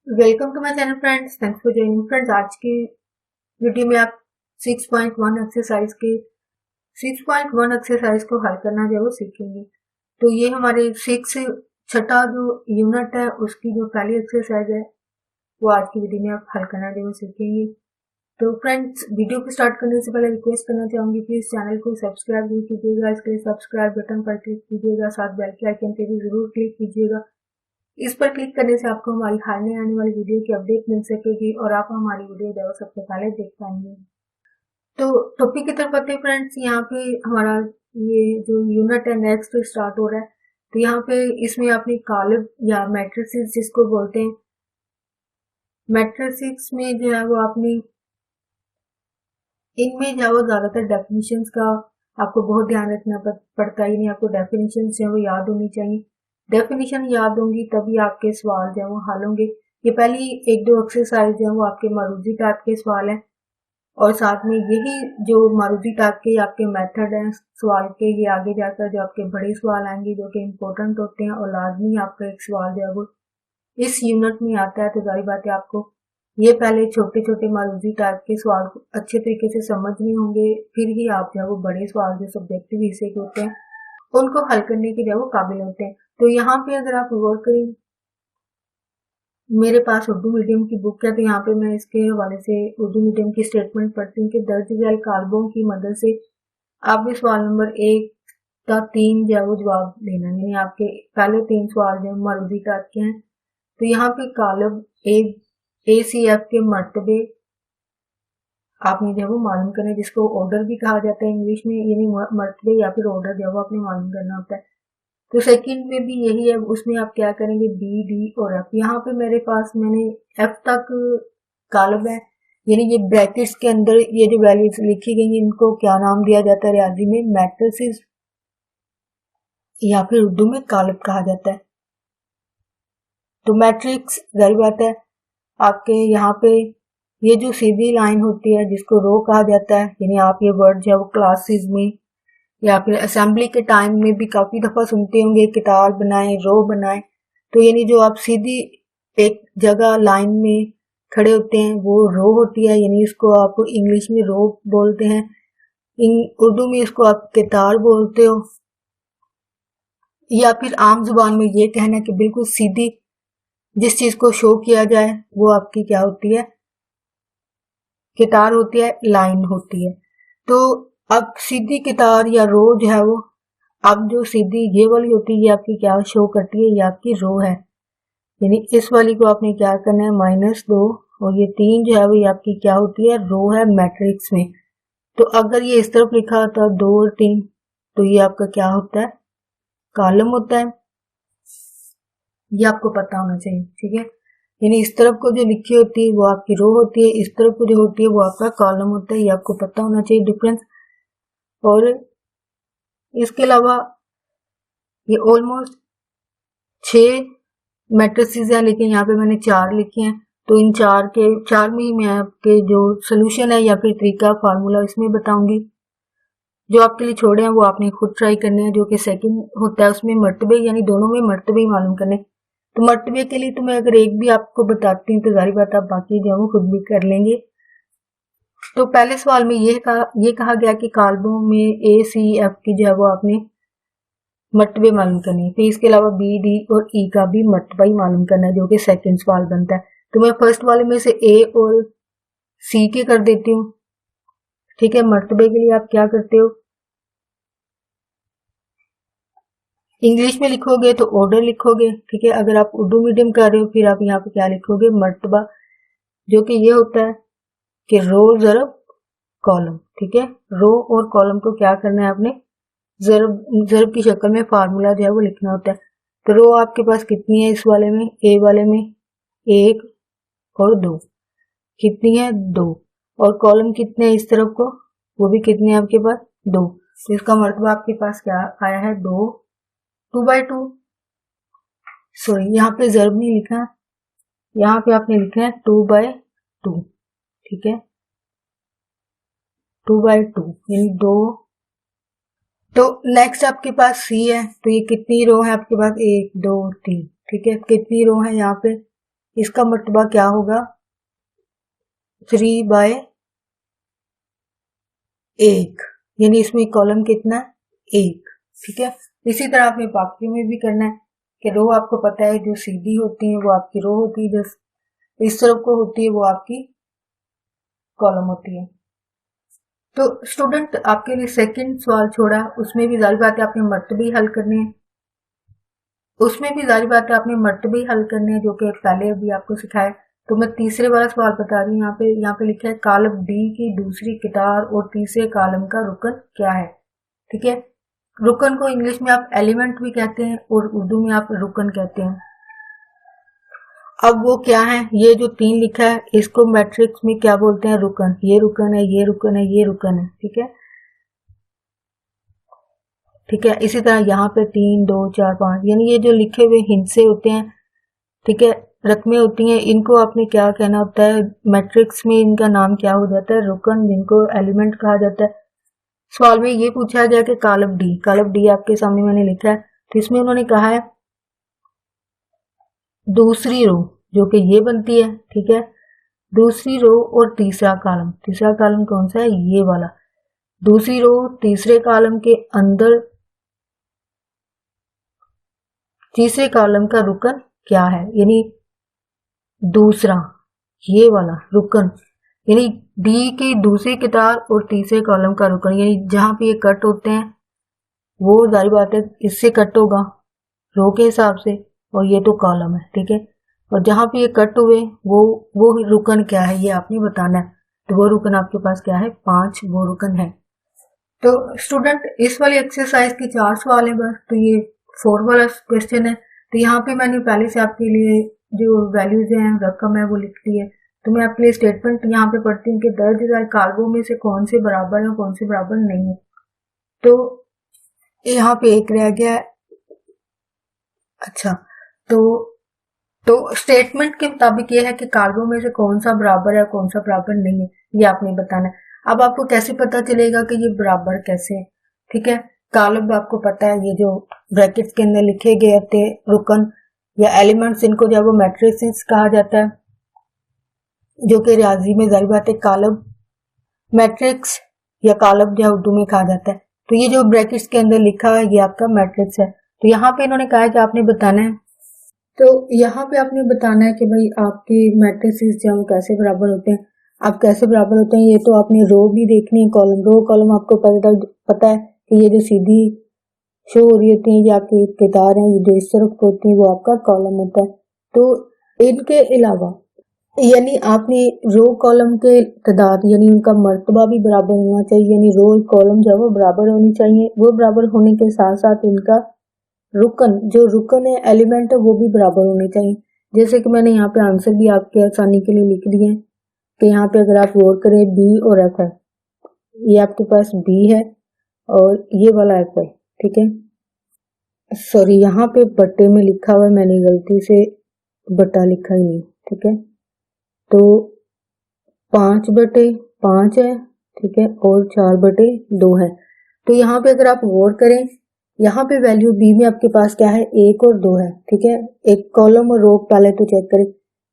Welcome to my channel friends, thanks for joining friends. आज की video में आप 6.1 एक्सरसाइज को हल करना जो है वो सीखेंगे। तो ये हमारे छठा जो यूनिट है उसकी जो पहली एक्सरसाइज है वो आज की वीडियो में आप हल करना जो है वो सीखेंगे। तो फ्रेंड्स, वीडियो को स्टार्ट करने से पहले रिक्वेस्ट करना चाहूंगी कि इस चैनल को सब्सक्राइब भी कीजिएगा। इसके लिए सब्सक्राइब बटन पर क्लिक कीजिएगा, साथ बेल के आइकन पे भी जरूर क्लिक कीजिएगा। इस पर क्लिक करने से आपको हमारी हाल में आने वाली वीडियो की अपडेट मिल सकेगी और आप हमारी वीडियो जो सबसे पहले देख पाएंगे। तो टॉपिक की तरफ आते हैं फ्रेंड्स। यहाँ पे हमारा ये जो यूनिट है नेक्स्ट स्टार्ट हो रहा है। तो यहाँ पे इसमें आपने कॉलम या मैट्रिसेस जिसको बोलते हैं, मैट्रिसेस में जो है वो आपने इनमें जो है वो ज्यादातर डेफिनेशंस का आपको बहुत ध्यान रखना पड़ता है, यानी आपको डेफिनेशन जो है वो याद होनी चाहिए। डेफिनेशन याद होंगी तभी आपके सवाल जो है वो हल होंगे। ये पहली एक दो एक्सरसाइज जो है वो आपके मारूजी टाइप के सवाल हैं और साथ में यही जो मारूजी टाइप के आपके मेथड हैं सवाल के, ये आगे जाकर जो आपके बड़े सवाल आएंगे जो कि इम्पोर्टेंट होते हैं और लाजमी आपका एक सवाल जो है वो इस यूनिट में आता है। तो जारी बात है आपको ये पहले छोटे छोटे मारूजी टाइप के सवाल को अच्छे तरीके से समझने होंगे, फिर ही आप जो है वो बड़े सवाल जो सब्जेक्टिव हिस्से के होते हैं उनको हल करने के जो है वो काबिल होते हैं। तो यहाँ पे अगर आप गौर करें, मेरे पास उर्दू मीडियम की बुक है, तो यहाँ पे मैं इसके हवाले से उर्दू मीडियम की स्टेटमेंट पढ़ती हूँ कि दर्ज झैल कालबों की मदद से आप भी सवाल नंबर 1 का 3 जो है वो जवाब देना, यानी आपके पहले 3 सवाल जो मारूजी टाइप के हैं। तो यहाँ पे कालब ACF के मर्तबे आपने जो है वो मालूम करना है, जिसको ऑर्डर भी कहा जाता है इंग्लिश में, यानी मर्तबे या फिर ऑर्डर जो है वो आपने मालूम करना होता है। तो सेकंड में भी यही है, उसमें आप क्या करेंगे B, D और F। यहाँ पे मेरे पास मैंने F तक कॉलम है, यानी ये ब्रैकेट्स के अंदर ये जो वैल्यूज लिखी गई हैं इनको क्या नाम दिया जाता है रियाजी में, मैट्रिसेस या फिर उर्दू में कॉलम कहा जाता है। तो मैट्रिक्स जारी बात है आपके यहाँ पे ये जो सीधी लाइन होती है जिसको रो कहा जाता है, यानी आप ये वर्ड जो है वो क्लासेस में या फिर असेंबली के टाइम में भी काफी दफा सुनते होंगे, किताब बनाएं, रो बनाएं। तो यानी जो आप सीधी एक जगह लाइन में खड़े होते हैं वो रो होती है, यानी इसको आप इंग्लिश में रो बोलते हैं, उर्दू में इसको आप कितार बोलते हो, या फिर आम जुबान में ये कहना है कि बिल्कुल सीधी जिस चीज को शो किया जाए वो आपकी क्या होती है, कितार होती है, लाइन होती है। तो अब सीधी कितार या रो जो है वो, अब जो सीधी ये वाली होती है ये आपकी क्या शो करती है, ये आपकी रो है, यानी इस वाली को आपने क्या करना है -2 और ये 3 जो है वो ये आपकी क्या होती है, रो है मैट्रिक्स में। तो अगर ये इस तरफ लिखा होता है 2 और 3 तो ये आपका क्या होता है, कॉलम होता है। ये आपको पता होना चाहिए, ठीक है। यानी इस तरफ को जो लिखी होती है वो आपकी रो होती है, इस तरफ को जो होती है वो आपका कॉलम होता है, ये आपको पता होना चाहिए डिफरेंस। और इसके अलावा ये ऑलमोस्ट 6 मैट्रिसेस हैं, लेकिन यहाँ पे मैंने 4 लिखे हैं। तो इन 4 में ही मैं आपके जो सोल्यूशन है या फिर तरीका फार्मूला इसमें बताऊंगी। जो आपके लिए छोड़े हैं वो आपने खुद ट्राई करने हैं। जो कि सेकंड होता है उसमें मर्तबे, यानी दोनों में मर्तबे ही मालूम करने। तो मर्तबे के लिए तो मैं अगर एक भी आपको बताती हूँ तो जारी बात आप बाकी जो है वो खुद भी कर लेंगे। तो पहले सवाल में ये कहा गया कि कालबों में ACF की जो है वो आपने मर्तबे मालूम करने हैं। फिर इसके अलावा B, D और E का भी मर्तबा ही मालूम करना है, जो कि सेकंड सवाल बनता है। तो मैं फर्स्ट वाले में से A और C के कर देती हूँ, ठीक है। मर्तबे के लिए आप क्या करते हो, इंग्लिश में लिखोगे तो ऑर्डर लिखोगे, ठीक है। अगर आप उर्दू मीडियम कर रहे हो फिर आप यहाँ पे क्या लिखोगे, मर्तबा, जो कि ये होता है कि रो जरब कॉलम, ठीक है। रो और कॉलम को क्या करना है आपने, जरब की शक्ल में फार्मूला जो है वो लिखना होता है। तो रो आपके पास कितनी है इस वाले में, A वाले में 1 और 2, कितनी है 2, और कॉलम कितने हैं इस तरफ को, वो भी कितने हैं आपके पास 2। तो इसका मर्तबा आपके पास क्या आया है 2/2। सॉरी, यहाँ पे जरब नहीं लिखा, यहाँ पे आपने लिखा है 2/2, ठीक है, 2/2 यानी 2। तो नेक्स्ट आपके पास C है, तो ये कितनी रो है आपके पास, 1 2 3, ठीक है। कितनी रो है यहाँ पे, इसका मर्तबा क्या होगा 3/1, यानी इसमें कॉलम कितना है 1। ठीक है, इसी तरह आपने बाकी में भी करना है कि रो आपको पता है जो सीधी होती है वो आपकी रो होती है, जो इस तरफ को होती है वो आपकी कॉलम होती है। तो स्टूडेंट आपके लिए सेकंड सवाल छोड़ा, उसमें भी जाहिर बात है आपने मर्तबे हल करने हैं, उसमें भी जाहिर बात है आपने मर्तबे हल करने हैं जो कि पहले अभी आपको सिखाया। तो मैं तीसरे वाला सवाल बता रही हूँ। यहाँ पे लिखा है कॉलम डी की दूसरी कितार और तीसरे कॉलम का रुकन क्या है। ठीक है, रुकन को इंग्लिश में आप एलिमेंट भी कहते हैं और उर्दू में आप रुकन कहते हैं। अब वो क्या है, ये जो 3 लिखा है इसको मैट्रिक्स में क्या बोलते हैं रुकन। ये रुकन है, ये रुकन है, ये रुकन है। ठीक है, ठीक है, इसी तरह यहाँ पे 3 2 4 5 यानी ये जो लिखे हुए हिंसे होते हैं, ठीक है, रकमें होती हैं, इनको आपने क्या कहना होता है मैट्रिक्स में, इनका नाम क्या हो जाता है रुकन, जिनको एलिमेंट कहा जाता है। सवाल में ये पूछा गया कि कॉलम डी आपके सामने मैंने लिखा है, तो इसमें उन्होंने कहा है दूसरी रो जो कि ये बनती है। ठीक है, दूसरी रो और तीसरा कॉलम कौन सा है, ये वाला। दूसरी रो तीसरे कॉलम के अंदर तीसरे कॉलम का रुकन क्या है, यानी दूसरा ये वाला रुकन, यानी डी की दूसरी कितार और तीसरे कॉलम का रुकन, यानी जहां पे ये कट होते हैं वो जाहिर बात है इससे कट होगा रो के हिसाब से, और ये तो कॉलम है। ठीक है, और जहां पे ये कट हुए वो रुकन क्या है ये आपने बताना है। तो वो रुकन आपके पास क्या है 5 वो रुकन है। तो स्टूडेंट इस वाली एक्सरसाइज के 4 सवाल है बस, तो ये 4 वाला क्वेश्चन है। तो यहाँ पे मैंने पहले से आपके लिए जो वैल्यूज हैं रकम है वो लिख ली है। तो मैं आपके लिए स्टेटमेंट यहाँ पे पढ़ती हूँ कि दर्ज कार्गो में से कौन से बराबर है और कौन से बराबर नहीं है। तो यहाँ पे एक रह गया है। अच्छा, तो स्टेटमेंट के मुताबिक ये है कि कार्गो में से कौन सा बराबर है कौन सा बराबर नहीं है, ये आपने बताना है। अब आपको कैसे पता चलेगा कि ये बराबर कैसे है। ठीक है, कॉलम आपको पता है, ये जो ब्रैकेट्स के अंदर लिखे गए थे रुकन या एलिमेंट्स, इनको जब वो मैट्रिसेस कहा जाता है, जो कि रियाजी में जाहिर बात है कॉलम मैट्रिक्स या कॉलम या उर्दू में कहा जाता है। तो ये जो ब्रैकेट्स के अंदर लिखा है ये आपका मैट्रिक्स है। तो यहाँ पे इन्होंने कहा है कि आपने बताना है, तो यहाँ पे आपने बताना है कि भाई आपके मैट्रिसेस जो हैं कैसे बराबर होते हैं। आप कैसे बराबर होते हैं ये तो आपने रो भी देखनी है, कॉलम आपको पता है कि ये जो सीधी शो हो रही होती है ये आपकी कितार है, ये जो इस तरफ होती है वो आपका कॉलम होता है। तो इनके अलावा यानी आपने रो कॉलम के तादाद यानी उनका मर्तबा भी बराबर होना चाहिए, यानी रो कॉलम जो है वो बराबर होनी चाहिए। वो बराबर होने के साथ साथ इनका जो रुकन है एलिमेंट है वो भी बराबर होने चाहिए। जैसे कि मैंने यहाँ पे आंसर भी आपके आसानी के लिए लिख दिए हैं कि यहाँ पे अगर आप गौर करें बी और एफ है, ये आपके पास बी है और ये वाला एफ है। ठीक है, सॉरी यहाँ पे बट्टे में लिखा हुआ है, मैंने गलती से बट्टा लिखा ही नहीं। ठीक है, तो 5/5 है। ठीक है, और 4/2 है। तो यहाँ पे अगर आप गौर करें, यहाँ पे वैल्यू बी में आपके पास क्या है 1 और 2 है। ठीक है, एक कॉलम और रो पहले तो चेक करें,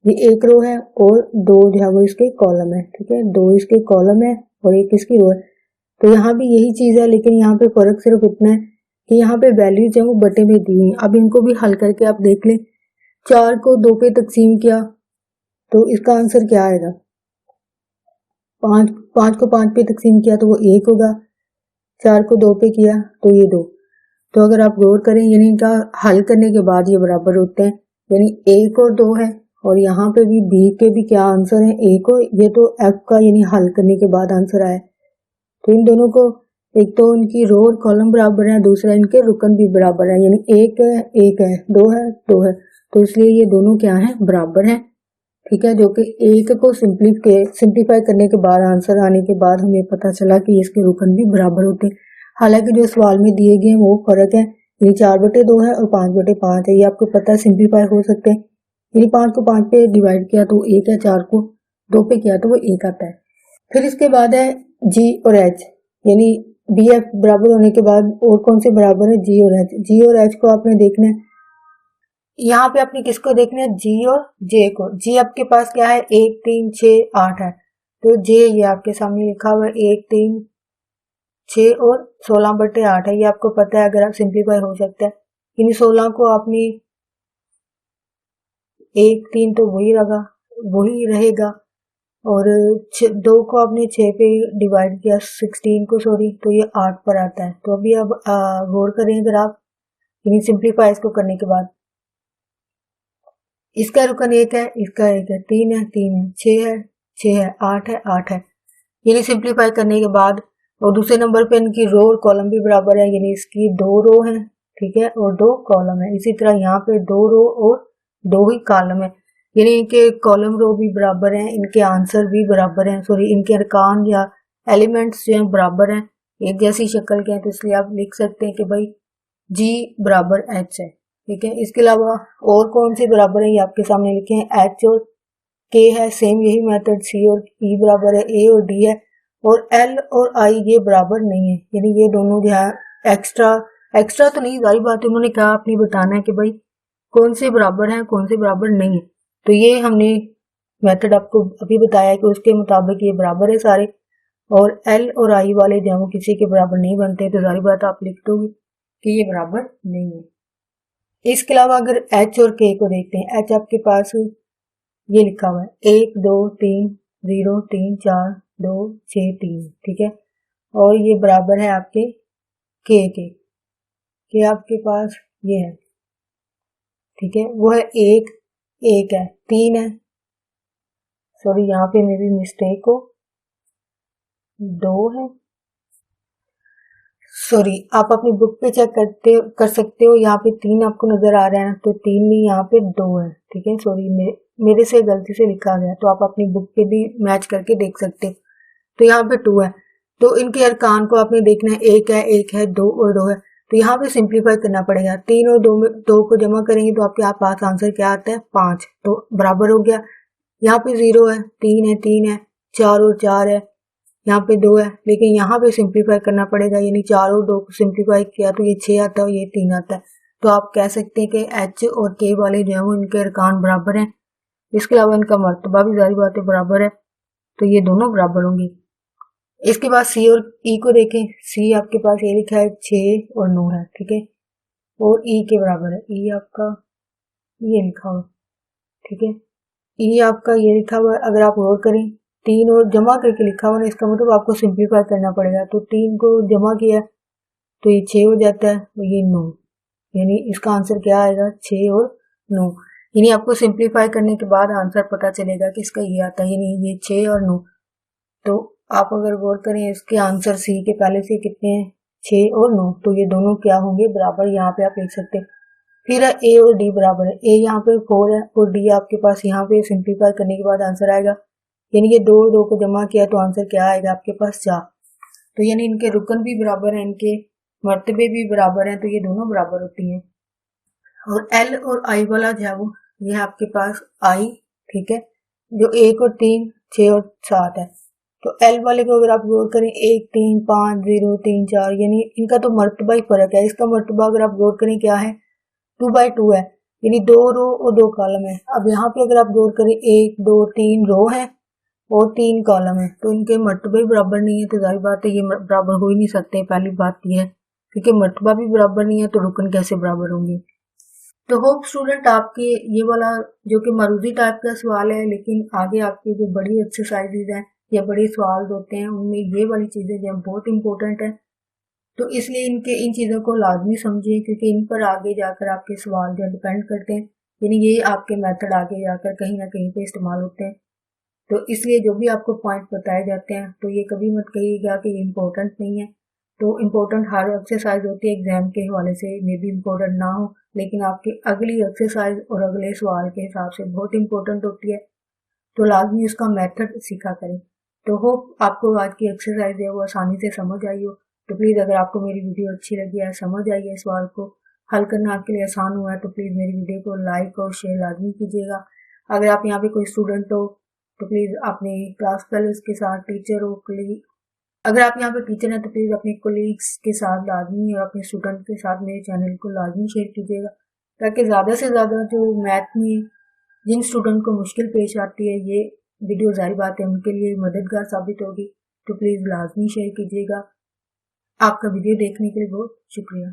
ये 1 रो है और 2 जो है वो इसके कॉलम है। ठीक है, 2 इसके कॉलम है और 1 इसकी रो है। तो यहाँ भी यही चीज है, लेकिन यहाँ पे फर्क सिर्फ इतना है कि यहाँ पे वैल्यू जो है वो बटे में दी है। अब इनको भी हल करके आप देख लें, 4 को 2 पे तकसीम किया तो इसका आंसर क्या आएगा, 5 को 5 पे तकसीम किया तो वो 1 होगा, 4 को 2 पे किया तो ये 2। तो अगर आप गौर करें यानी इनका हल करने के बाद ये बराबर होते हैं, यानी 1 और 2 है। और यहाँ पे भी बी के भी क्या आंसर है 1 और ये तो एफ का यानी हल करने के बाद आंसर आया। तो इन दोनों को एक तो इनकी रो और कॉलम बराबर है, दूसरा इनके रुकन भी बराबर है, यानी 1 है 1 है, 2 है 2 है, तो इसलिए ये दोनों क्या है बराबर है। ठीक है, जो कि 1 को सिंप्लीफाई करने के बाद आंसर आने के बाद हमें पता चला कि इसके रुकन भी बराबर होते हैं। हालांकि जो सवाल में दिए गए वो फर्क है, ये 4/2 है और 5/5 है, ये आपको पता है सिंप्लीफाई हो सकते हैं। यानी 5 को 5 पे डिवाइड किया तो 1 है, 4 को 2 पे किया तो वो 1 आता है। फिर इसके बाद है जी और एच, यानी बी एफ बराबर होने के बाद और कौन से बराबर है जी और एच। जी और एच को आपने देखना है, यहाँ पे आपने किसको देखना है, जी और जे को। जी आपके पास क्या है, 1 3 6 8 है, तो जे ये आपके सामने लिखा हुआ है 1 3 6 और 16/8 है। ये आपको पता है, अगर आप सिंप्लीफाई हो सकता है। इन 16 को आपने 1 3 तो वही रहेगा, और 2 को आपने 6 पे डिवाइड किया, 16 को सॉरी, तो ये 8 पर आता है। तो अभी अब गौर करें अगर आप यानी सिंप्लीफाई इसको करने के बाद, इसका रुकन 1 है, इसका 1 है, 3 है, 3 है, 6 है, 6 है, 8 है, 8 है। यानी सिंप्लीफाई करने के बाद, और दूसरे नंबर पे इनकी रो और कॉलम भी बराबर है, यानी इसकी 2 रो है, ठीक है, और 2 कॉलम है। इसी तरह यहाँ पे 2 रो और 2 ही कॉलम है, यानी इनके कॉलम रो भी बराबर हैं, इनके आंसर भी बराबर हैं, सॉरी इनके अरकान या एलिमेंट्स जो हैं बराबर हैं, एक जैसी शक्ल के हैं। तो इसलिए आप लिख सकते हैं कि भाई जी बराबर एच है, ठीक है। इसके अलावा और कौन से बराबर है, ये आपके सामने लिखे हैं, एच और के है, सेम यही मेथड। सी और ई बराबर है, ए और डी है, और एल और आई ये बराबर नहीं है, यानी ये दोनों जो है एक्स्ट्रा एक्स्ट्रा तो नहीं, सारी बात उन्होंने कहा आपने बताना है कि भाई कौन से बराबर हैं कौन से बराबर नहीं है। तो ये हमने मेथड आपको अभी बताया कि उसके मुताबिक ये बराबर है सारे, और एल और आई वाले जो है वो किसी के बराबर नहीं बनते, तो सारी बात आप लिख दोगे कि ये बराबर नहीं है। इसके अलावा अगर एच और के को देखते हैं, एच आपके पास ये लिखा हुआ है 1 2 3 0 3 4 2 6 3, ठीक है, और ये बराबर है आपके के आपके पास ये है, ठीक है, वो है 1 1 है, 3 है, सॉरी यहाँ पे मेरी मिस्टेक हो, 2 है, सॉरी आप अपनी बुक पे चेक कर सकते हो, यहाँ पे 3 आपको नजर आ रहा है, तो 3 नहीं, यहाँ पे 2 है, ठीक है, सॉरी मेरे से गलती से लिखा गया, तो आप अपनी बुक पे भी मैच करके देख सकते हो। तो यहाँ पे 2 है, तो इनके अरकान को आपने देखना है, एक है, 2 और 2 है, तो यहाँ पे सिंप्लीफाई करना पड़ेगा। 3 और 2 में 2 को जमा करेंगे तो आपके पास आंसर क्या आता है, 5, तो बराबर हो गया। यहाँ पे 0 है, 3 है, 4 और 4 है, यहाँ पे 2 है, लेकिन यहाँ पे सिंप्लीफाई करना पड़ेगा, यानी 4 और 2 को सिंप्लीफाई किया तो ये 6 आता है और ये 3 आता है। तो आप कह सकते हैं कि एच और के वाले जो है वो इनके अरकान बराबर हैं। इसके अलावा इनका मर्तबा भी जारी बात है बराबर है, तो ये दोनों बराबर होंगे। इसके बाद सी और ई को देखें, सी आपके पास ये लिखा है 6 और 9 है, ठीक है, और ई के बराबर है, ई आपका ये लिखा हुआ, ठीक है, ई आपका ये लिखा हुआ है। अगर आप गौर करें, 3 और जमा करके लिखा हुआ है, इसका मतलब आपको सिंप्लीफाई करना पड़ेगा, तो 3 को जमा किया तो ये 6 हो जाता है, और ये 9, यानी इसका आंसर क्या आएगा, 6 और 9। यानी आपको सिंप्लीफाई करने के बाद आंसर पता चलेगा कि इसका ये आता है, यानी ये 6 और 9। तो आप अगर गौर करें, इसके आंसर सी के पहले से कितने हैं, 6 और 9, तो ये दोनों क्या होंगे, बराबर। यहाँ पे आप लिख सकते हैं। फिर ए और डी बराबर है, ए यहाँ पे 4 है और डी आपके पास यहाँ पे सिंप्लीफाई करने के बाद आंसर आएगा, यानी ये 2 और 2 को जमा किया तो आंसर क्या आएगा आपके पास, 4। तो यानी इनके रुकन भी बराबर हैं, इनके मर्तबे भी बराबर हैं, तो ये दोनों बराबर होती हैं। और एल और आई वाला जो है वो ये है आपके पास आई, ठीक है, जो 1 और 3 6 और 7 है। तो एल वाले को अगर आप गौर करें, 1 3 5 0 3 4, यानी इनका तो मर्तबा ही फर्क है। इसका मर्तबा अगर आप गौर करें क्या है, 2/2 है, यानी 2 रो और 2 कॉलम है। अब यहाँ पे अगर आप गौर करें, 1 2 3 रो है और 3 कॉलम है, तो इनके मर्तबे भी बराबर नहीं है, तो जाहिर बात है ये बराबर हो ही नहीं सकते। पहली बात ये है, क्योंकि मर्तबा भी बराबर नहीं है तो रुकन कैसे बराबर होंगे। तो होप स्टूडेंट आपके ये वाला जो कि मरूजी टाइप का सवाल है, लेकिन आगे आपकी जो बड़ी एक्सरसाइजेज हैं या बड़े सवाल होते हैं उनमें ये वाली चीजें जो है बहुत इंपॉर्टेंट है। तो इसलिए इन चीज़ों को लाजमी समझिए, क्योंकि इन पर आगे जाकर आपके सवाल जो डिपेंड करते हैं, यानी ये आपके मेथड आगे जाकर कहीं ना कहीं पे इस्तेमाल होते हैं। तो इसलिए जो भी आपको पॉइंट बताए जाते हैं तो ये कभी मत कहिएगा कि ये इम्पोर्टेंट नहीं है। तो इम्पोर्टेंट हर एक्सरसाइज होती है, एग्जाम के हवाले से मे भी इम्पोर्टेंट ना हो, लेकिन आपकी अगली एक्सरसाइज और अगले सवाल के हिसाब से बहुत इंपॉर्टेंट होती है। तो लाजमी उसका मेथड सीखा करें। तो होप आपको आज की एक्सरसाइज है वो आसानी से समझ आई हो। तो प्लीज़ अगर आपको मेरी वीडियो अच्छी लगी है, समझ आई है, सवाल को हल करना आपके लिए आसान हुआ है, तो प्लीज़ मेरी वीडियो को लाइक और शेयर लाजमी कीजिएगा। अगर आप यहाँ पे कोई स्टूडेंट हो तो प्लीज़ अपने क्लास फेलोज के साथ, टीचर हो, कोलीग, अगर आप यहाँ पे टीचर हैं तो प्लीज़ अपने कोलीग्स के साथ लाजमी और अपने स्टूडेंट के साथ मेरे चैनल को लाजमी शेयर कीजिएगा, ताकि ज़्यादा से ज़्यादा जो मैथ में जिन स्टूडेंट को मुश्किल पेश आती है, ये वीडियो जाहिर बात है उनके लिए मददगार साबित होगी। तो प्लीज़ लाजमी शेयर कीजिएगा। आपका वीडियो देखने के लिए बहुत शुक्रिया।